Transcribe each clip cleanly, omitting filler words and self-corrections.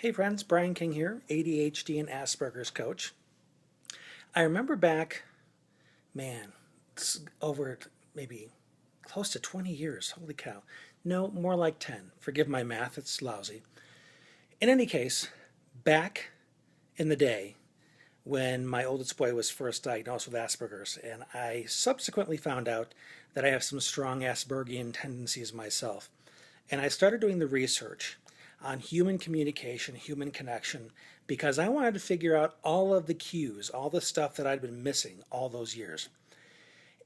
Hey friends, Brian King here, ADHD and Asperger's coach. I remember back, man, it's over maybe close to 20 years. Holy cow. No, more like 10. Forgive my math, it's lousy. In any case, back in the day when my oldest boy was first diagnosed with Asperger's, and I subsequently found out that I have some strong Aspergian tendencies myself. And I started doing the research on human communication, human connection, because I wanted to figure out all of the cues, all the stuff that I'd been missing all those years.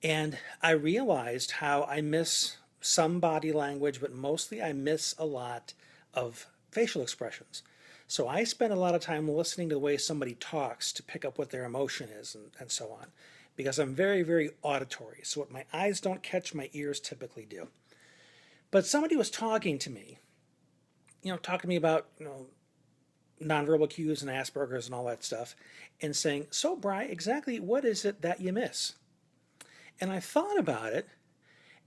And I realized how I miss some body language, but mostly I miss a lot of facial expressions. So I spend a lot of time listening to the way somebody talks to pick up what their emotion is and so on, because I'm very, very auditory. So what my eyes don't catch, my ears typically do. But somebody was talking to me, talking to me about, nonverbal cues and Asperger's and all that stuff, and saying, "So, Bri, exactly what is it that you miss?" And I thought about it,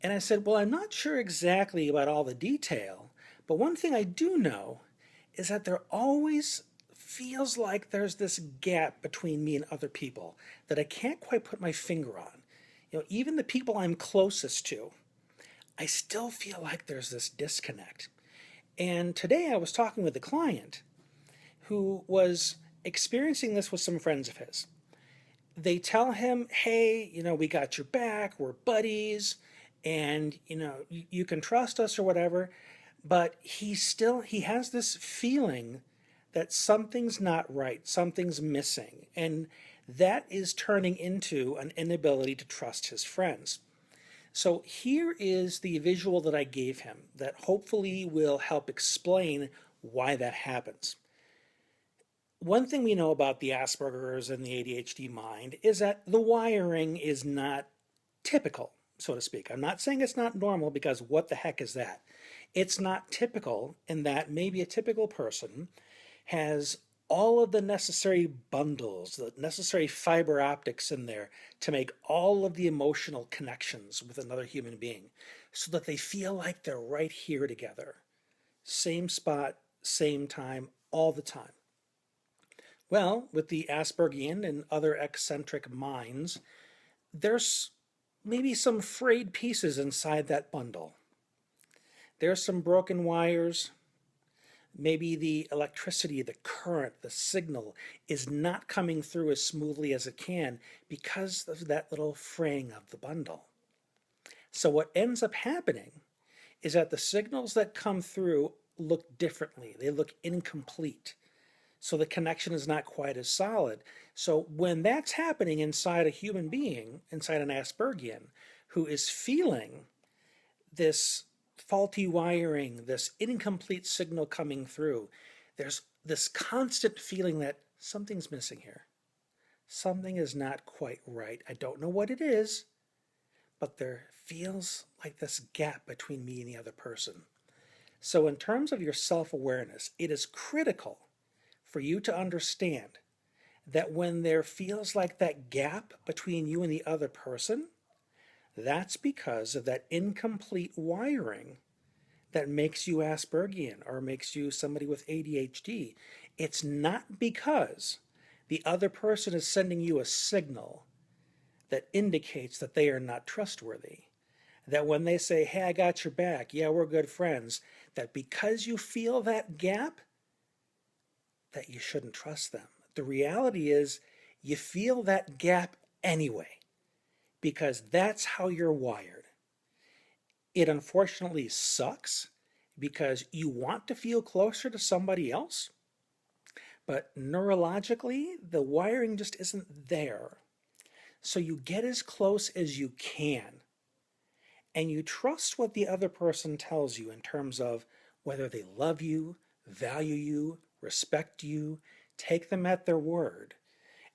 and I said, "Well, I'm not sure exactly about all the detail, but one thing I do know is that there always feels like there's this gap between me and other people that I can't quite put my finger on. Even the people I'm closest to, I still feel like there's this disconnect." And today I was talking with a client who was experiencing this with some friends of his. They tell him, "Hey, we got your back, we're buddies, and you can trust us or whatever." But he has this feeling that something's not right, something's missing, and that is turning into an inability to trust his friends. So here is the visual that I gave him that hopefully will help explain why that happens. One thing we know about the Asperger's and the ADHD mind is that the wiring is not typical, so to speak. I'm not saying it's not normal, because what the heck is that? It's not typical in that maybe a typical person has all of the necessary bundles, the necessary fiber optics in there to make all of the emotional connections with another human being so that they feel like they're right here together. Same spot, same time, all the time. Well, with the Aspergian and other eccentric minds, there's maybe some frayed pieces inside that bundle. There's some broken wires. Maybe the electricity, the current, the signal is not coming through as smoothly as it can because of that little fraying of the bundle. So what ends up happening is that the signals that come through look differently. They look incomplete. So the connection is not quite as solid. So when that's happening inside a human being, inside an Aspergian, who is feeling this faulty wiring, this incomplete signal coming through, there's this constant feeling that something's missing here. Something is not quite right. I don't know what it is, but there feels like this gap between me and the other person. So in terms of your self-awareness, it is critical for you to understand that when there feels like that gap between you and the other person, that's because of that incomplete wiring that makes you Aspergian or makes you somebody with ADHD. It's not because the other person is sending you a signal that indicates that they are not trustworthy. That when they say, "Hey, I got your back, yeah, we're good friends," that because you feel that gap, that you shouldn't trust them. The reality is you feel that gap anyway, because that's how you're wired. It unfortunately sucks because you want to feel closer to somebody else, but neurologically, the wiring just isn't there. So you get as close as you can, and you trust what the other person tells you in terms of whether they love you, value you, respect you, take them at their word,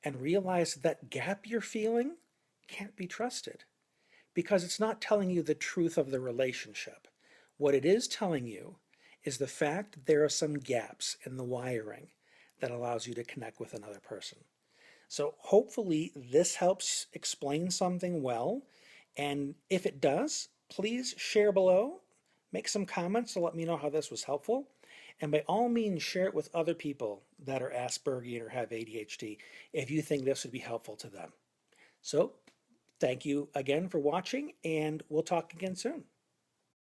and realize that gap you're feeling can't be trusted because it's not telling you the truth of the relationship. What it is telling you is the fact that there are some gaps in the wiring that allows you to connect with another person. So hopefully this helps explain something well, and if it does, please share below. Make some comments to let me know how this was helpful. And by all means, share it with other people that are Asperger or have ADHD if you think this would be helpful to them. So, thank you again for watching, and we'll talk again soon.